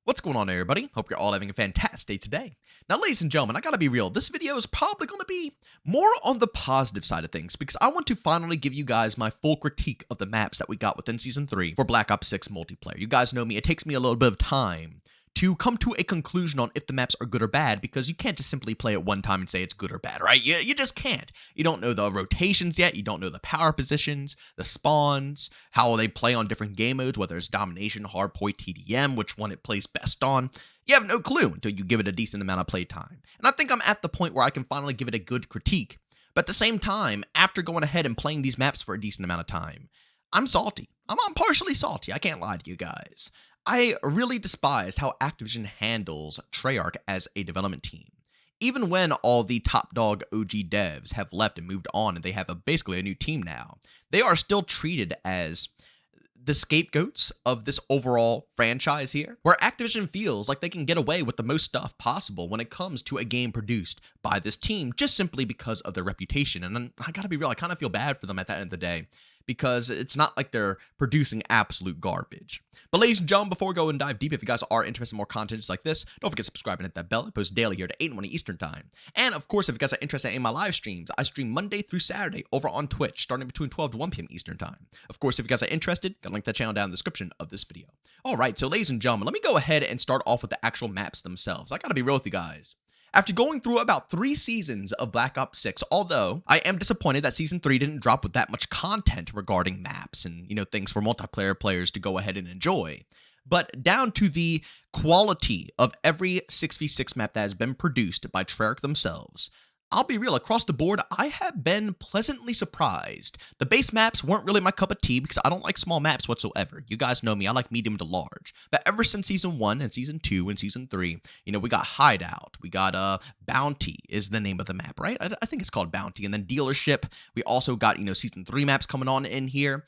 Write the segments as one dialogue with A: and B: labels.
A: What's going on, everybody? Hope you're all having a fantastic day today. Now, ladies and gentlemen, I gotta be real. This video is probably gonna be more on the positive side of things because I want to finally give you guys my full critique of the maps that we got within Season 3 for Black Ops 6 multiplayer. You guys know me, it takes me a little bit of time to come to a conclusion on if the maps are good or bad, because you can't just simply play it one time and say it's good or bad, right? You just can't. You don't know the rotations yet, you don't know the power positions, the spawns, how they play on different game modes, whether it's Domination, Hardpoint, TDM, which one it plays best on. You have no clue until you give it a decent amount of playtime. And I think I'm at the point where I can finally give it a good critique. But at the same time, after going ahead and playing these maps for a decent amount of time, I'm salty. I'm partially salty, I can't lie to you guys. I really despise how Activision handles Treyarch as a development team. Even when all the top dog OG devs have left and moved on and they have basically a new team now, they are still treated as the scapegoats of this overall franchise here, where Activision feels like they can get away with the most stuff possible when it comes to a game produced by this team, just simply because of their reputation. And I gotta be real, I kind of feel bad for them at the end of the day, because it's not like they're producing absolute garbage. But ladies and gentlemen, before we go and dive deep, if you guys are interested in more content just like this, don't forget to subscribe and hit that bell. I post daily here to 8 and 1 Eastern time. And of course, if you guys are interested in my live streams, I stream Monday through Saturday over on Twitch, starting between 12 to 1 p.m. Eastern time. Of course, if you guys are interested, got a link to the channel down in the description of this video. All right, so ladies and gentlemen, let me go ahead and start off with the actual maps themselves. I gotta be real with you guys. After going through about 3 seasons of Black Ops 6, although I am disappointed that Season 3 didn't drop with that much content regarding maps and, things for multiplayer players to go ahead and enjoy, but down to the quality of every 6v6 map that has been produced by Treyarch themselves, I'll be real, across the board, I have been pleasantly surprised. The base maps weren't really my cup of tea because I don't like small maps whatsoever. You guys know me, I like medium to large. But ever since Season 1 and Season 2 and Season 3, we got Hideout, we got Bounty is the name of the map, right? I think it's called Bounty. And then Dealership, we also got, Season 3 maps coming on in here.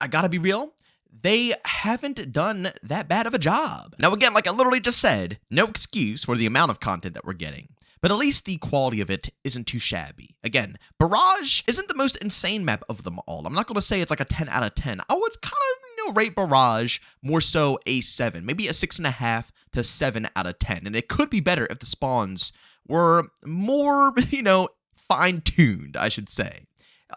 A: I gotta be real, they haven't done that bad of a job. Now again, like I literally just said, no excuse for the amount of content that we're getting, but at least the quality of it isn't too shabby. Again, Barrage isn't the most insane map of them all. I'm not going to say it's like a 10 out of 10. I would kind of, rate Barrage more so a 7, maybe a 6.5 to 7 out of 10. And it could be better if the spawns were more, fine-tuned, I should say.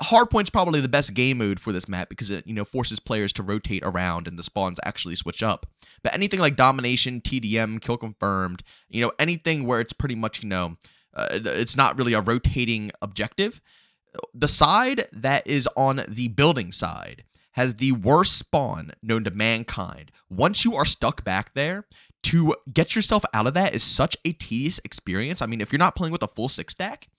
A: Hardpoint's probably the best game mode for this map because it, forces players to rotate around and the spawns actually switch up. But anything like Domination, TDM, Kill Confirmed, anything where it's pretty much, it's not really a rotating objective. The side that is on the building side has the worst spawn known to mankind. Once you are stuck back there, to get yourself out of that is such a tedious experience. I mean, if you're not playing with a full 6-stack,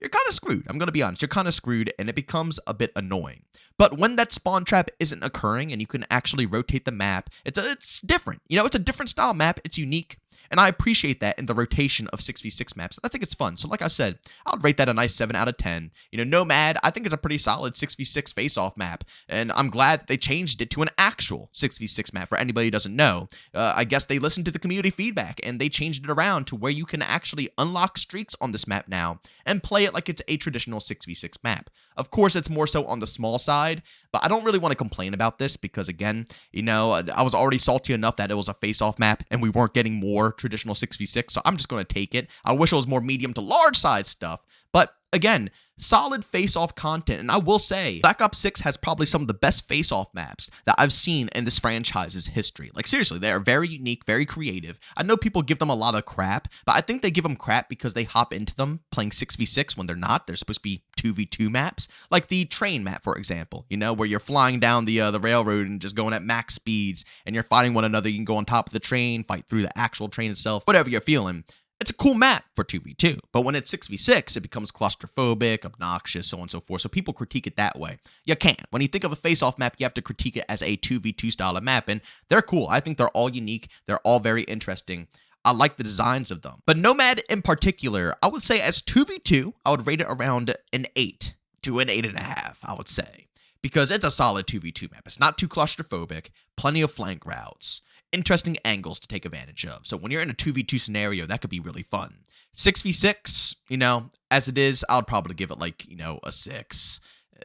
A: you're kind of screwed. I'm going to be honest. You're kind of screwed, and it becomes a bit annoying. But when that spawn trap isn't occurring and you can actually rotate the map, it's different. It's a different style map. It's unique, and I appreciate that in the rotation of 6v6 maps. I think it's fun. So like I said, I'll rate that a nice 7 out of 10. Nomad, I think it's a pretty solid 6v6 face-off map, and I'm glad that they changed it to an actual 6v6 map. For anybody who doesn't know, I guess they listened to the community feedback, and they changed it around to where you can actually unlock streaks on this map now and play it like it's a traditional 6v6 map. Of course, it's more so on the small side, but I don't really want to complain about this because, again, I was already salty enough that it was a face-off map and we weren't getting more traditional 6v6, so I'm just going to take it. I wish it was more medium to large size stuff, but again, solid face-off content. And I will say, Black Ops 6 has probably some of the best face-off maps that I've seen in this franchise's history. Like, seriously, they are very unique, very creative. I know people give them a lot of crap, but I think they give them crap because they hop into them playing 6v6 when they're not. They're supposed to be 2v2 maps. Like the train map, for example, where you're flying down the railroad and just going at max speeds, and you're fighting one another. You can go on top of the train, fight through the actual train itself, whatever you're feeling. It's a cool map for 2v2, but when it's 6v6, it becomes claustrophobic, obnoxious, so on and so forth, so people critique it that way. You can't. When you think of a face-off map, you have to critique it as a 2v2 style of map, and they're cool. I think they're all unique. They're all very interesting. I like the designs of them. But Nomad in particular, I would say as 2v2, I would rate it around an 8 to an 8.5, I would say, because it's a solid 2v2 map. It's not too claustrophobic, plenty of flank routes, interesting angles to take advantage of. So when you're in a 2v2 scenario, that could be really fun. 6v6, as it is, I would probably give it like, a 6.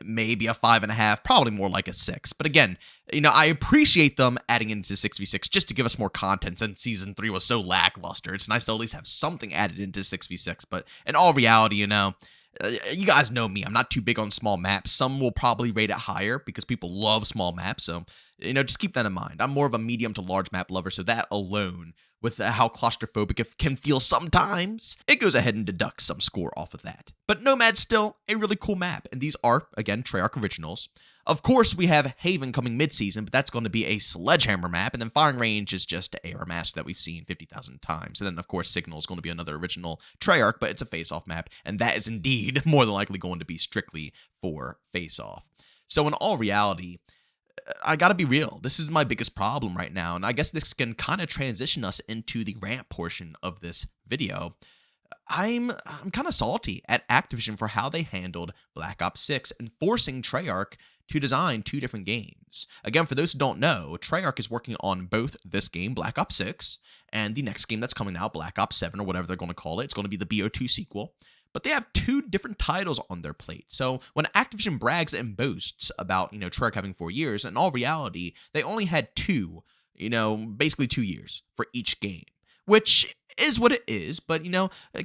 A: maybe a 5.5, probably more like a 6. But again, I appreciate them adding into 6v6 just to give us more content since Season 3 was so lackluster. It's nice to at least have something added into 6v6. But in all reality, you guys know me. I'm not too big on small maps. Some will probably rate it higher because people love small maps. So, just keep that in mind. I'm more of a medium to large map lover. So that alone, with how claustrophobic it can feel sometimes, it goes ahead and deducts some score off of that. But Nomad's still a really cool map. And these are, again, Treyarch originals. Of course, we have Haven coming mid-season, but that's going to be a Sledgehammer map, and then Firing Range is just a remaster that we've seen 50,000 times. And then, of course, Signal is going to be another original Treyarch, but it's a face-off map, and that is indeed more than likely going to be strictly for face-off. So in all reality, I gotta be real, this is my biggest problem right now, and I guess this can kind of transition us into the rant portion of this video. I'm kind of salty at Activision for how they handled Black Ops 6 and forcing Treyarch to design 2 different games. Again, for those who don't know, Treyarch is working on both this game, Black Ops 6, and the next game that's coming out, Black Ops 7, or whatever they're going to call it. It's going to be the BO2 sequel. But they have 2 different titles on their plate. So when Activision brags and boasts about, Treyarch having 4 years, in all reality, they only had 2, basically 2 years for each game, which is what it is. But,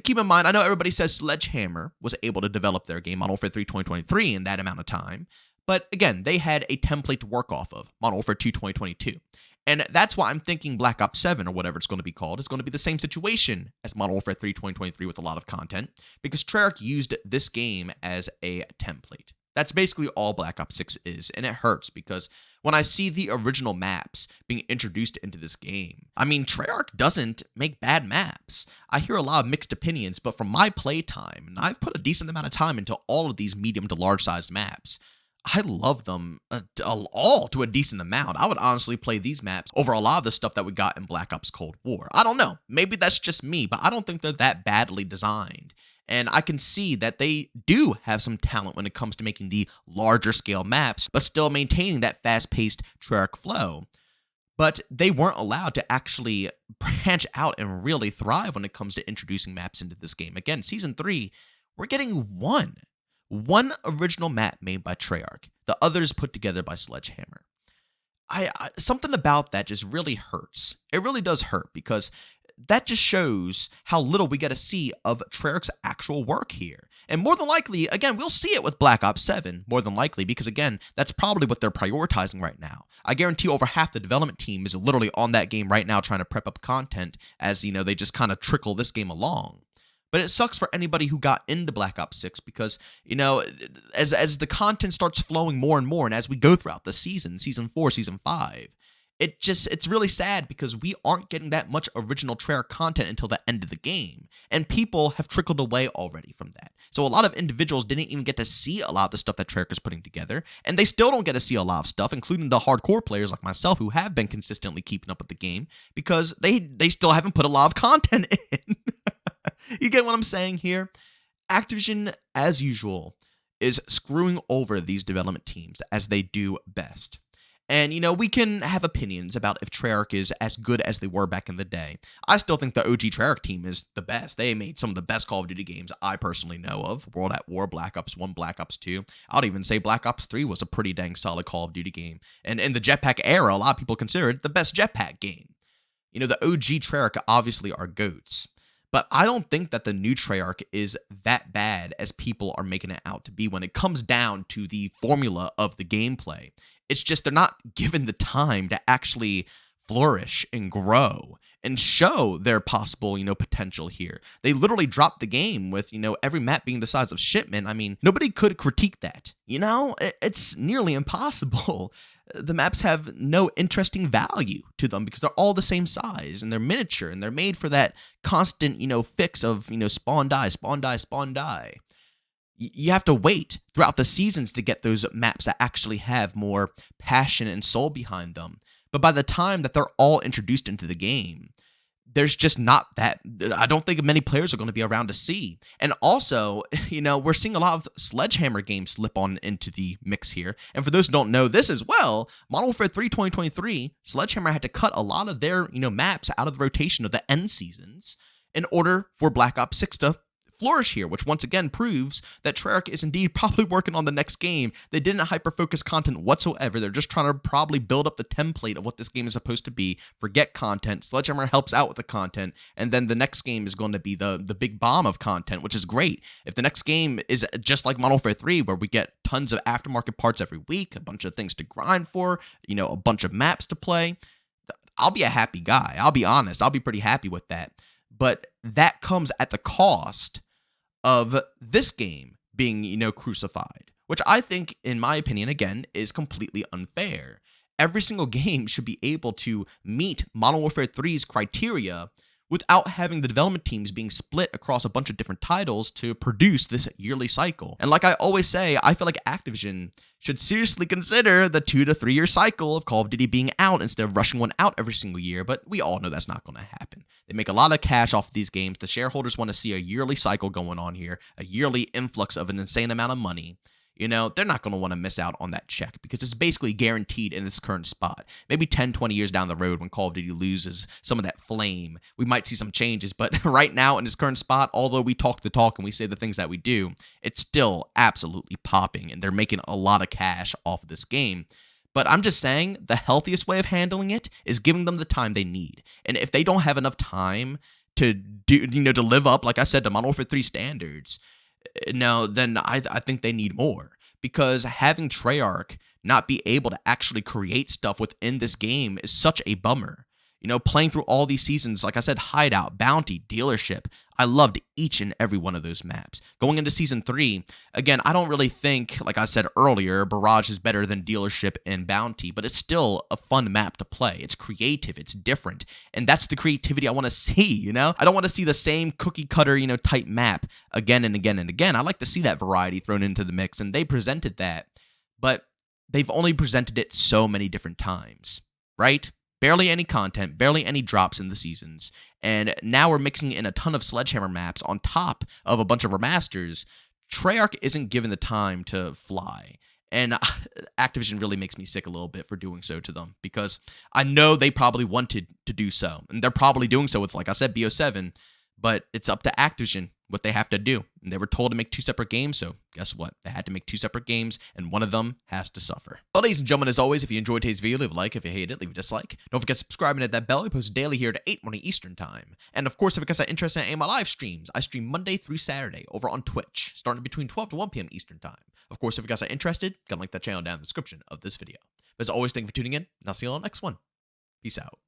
A: keep in mind, I know everybody says Sledgehammer was able to develop their game, Modern Warfare 3 2023, in that amount of time. But again, they had a template to work off of, Modern Warfare 2 2022. And that's why I'm thinking Black Ops 7, or whatever it's going to be called, is going to be the same situation as Modern Warfare 3 2023 with a lot of content, because Treyarch used this game as a template. That's basically all Black Ops 6 is, and it hurts because when I see the original maps being introduced into this game, Treyarch doesn't make bad maps. I hear a lot of mixed opinions, but from my playtime, and I've put a decent amount of time into all of these medium to large sized maps, I love them all to a decent amount. I would honestly play these maps over a lot of the stuff that we got in Black Ops Cold War. I don't know. Maybe that's just me, but I don't think they're that badly designed. And I can see that they do have some talent when it comes to making the larger scale maps, but still maintaining that fast-paced Treyarch flow. But they weren't allowed to actually branch out and really thrive when it comes to introducing maps into this game. Again, Season 3, we're getting one original map made by Treyarch, the others put together by Sledgehammer. Something about that just really hurts. It really does hurt because that just shows how little we get to see of Treyarch's actual work here. And more than likely, again, we'll see it with Black Ops 7, more than likely, because again, that's probably what they're prioritizing right now. I guarantee over half the development team is literally on that game right now trying to prep up content as, they just kind of trickle this game along. But it sucks for anybody who got into Black Ops 6 because, as the content starts flowing more and more, and as we go throughout the season 4, Season 5, it's really sad because we aren't getting that much original Treyarch content until the end of the game. And people have trickled away already from that. So a lot of individuals didn't even get to see a lot of the stuff that Treyarch is putting together. And they still don't get to see a lot of stuff, including the hardcore players like myself who have been consistently keeping up with the game because they still haven't put a lot of content in. You get what I'm saying here? Activision, as usual, is screwing over these development teams as they do best. And, we can have opinions about if Treyarch is as good as they were back in the day. I still think the OG Treyarch team is the best. They made some of the best Call of Duty games I personally know of. World at War, Black Ops 1, Black Ops 2. I would even say Black Ops 3 was a pretty dang solid Call of Duty game. And in the jetpack era, a lot of people consider it the best jetpack game. The OG Treyarch obviously are GOATs. But I don't think that the new Treyarch is that bad as people are making it out to be when it comes down to the formula of the gameplay. It's just they're not given the time to actually flourish and grow and show their possible, potential here. They literally dropped the game with, every map being the size of Shipment. Nobody could critique that. It's nearly impossible. The maps have no interesting value to them because they're all the same size and they're miniature and they're made for that constant, fix of, spawn, die, spawn, die, spawn, die. You have to wait throughout the seasons to get those maps that actually have more passion and soul behind them. But by the time that they're all introduced into the game, there's just not that. I don't think many players are going to be around to see. And also, we're seeing a lot of Sledgehammer games slip on into the mix here. And for those who don't know this as well, Modern Warfare 3 2023, Sledgehammer had to cut a lot of their, maps out of the rotation of the end seasons in order for Black Ops 6 to flourish here, which once again proves that Treyarch is indeed probably working on the next game. They didn't hyper-focus content whatsoever. They're just trying to probably build up the template of what this game is supposed to be, forget content. Sledgehammer helps out with the content, and then the next game is going to be the big bomb of content, which is great. If the next game is just like Modern Warfare 3, where we get tons of aftermarket parts every week, a bunch of things to grind for, a bunch of maps to play, I'll be a happy guy. I'll be honest. I'll be pretty happy with that. But that comes at the cost of this game being, crucified, which I think, in my opinion, again, is completely unfair. Every single game should be able to meet Modern Warfare 3's criteria without having the development teams being split across a bunch of different titles to produce this yearly cycle. And like I always say, I feel like Activision should seriously consider the 2 to 3 year cycle of Call of Duty being out instead of rushing one out every single year, but we all know that's not going to happen. They make a lot of cash off of these games. The shareholders want to see a yearly cycle going on here, a yearly influx of an insane amount of money. They're not going to want to miss out on that check because it's basically guaranteed in this current spot. Maybe 10, 20 years down the road when Call of Duty loses some of that flame, we might see some changes. But right now in this current spot, although we talk the talk and we say the things that we do, it's still absolutely popping and they're making a lot of cash off of this game. But I'm just saying the healthiest way of handling it is giving them the time they need. And if they don't have enough time to do, to live up, like I said, to Modern Warfare 3 standards, no, then I think they need more, because having Treyarch not be able to actually create stuff within this game is such a bummer. Playing through all these seasons, like I said, Hideout, Bounty, Dealership, I loved each and every one of those maps. Going into Season 3, again, I don't really think, like I said earlier, Barrage is better than Dealership and Bounty, but it's still a fun map to play. It's creative, it's different, and that's the creativity I want to see, I don't want to see the same cookie-cutter, type map again and again and again. I like to see that variety thrown into the mix, and they presented that, but they've only presented it so many different times, right? Barely any content, barely any drops in the seasons, and now we're mixing in a ton of Sledgehammer maps on top of a bunch of remasters. Treyarch isn't given the time to fly, and Activision really makes me sick a little bit for doing so to them, because I know they probably wanted to do so, and they're probably doing so with, like I said, BO7, but it's up to Activision what they have to do. And they were told to make 2 separate games, so guess what? They had to make 2 separate games, and one of them has to suffer. Well, ladies and gentlemen, as always, if you enjoyed today's video, leave a like. If you hate it, leave a dislike. Don't forget to subscribe and hit that bell. I post daily here at 8 morning Eastern time. And of course, if you guys are interested in any of my live streams, I stream Monday through Saturday over on Twitch, starting between 12 to 1 p.m. Eastern time. Of course, if you guys are interested, you can link that channel down in the description of this video. But as always, thank you for tuning in, and I'll see you on the next one. Peace out.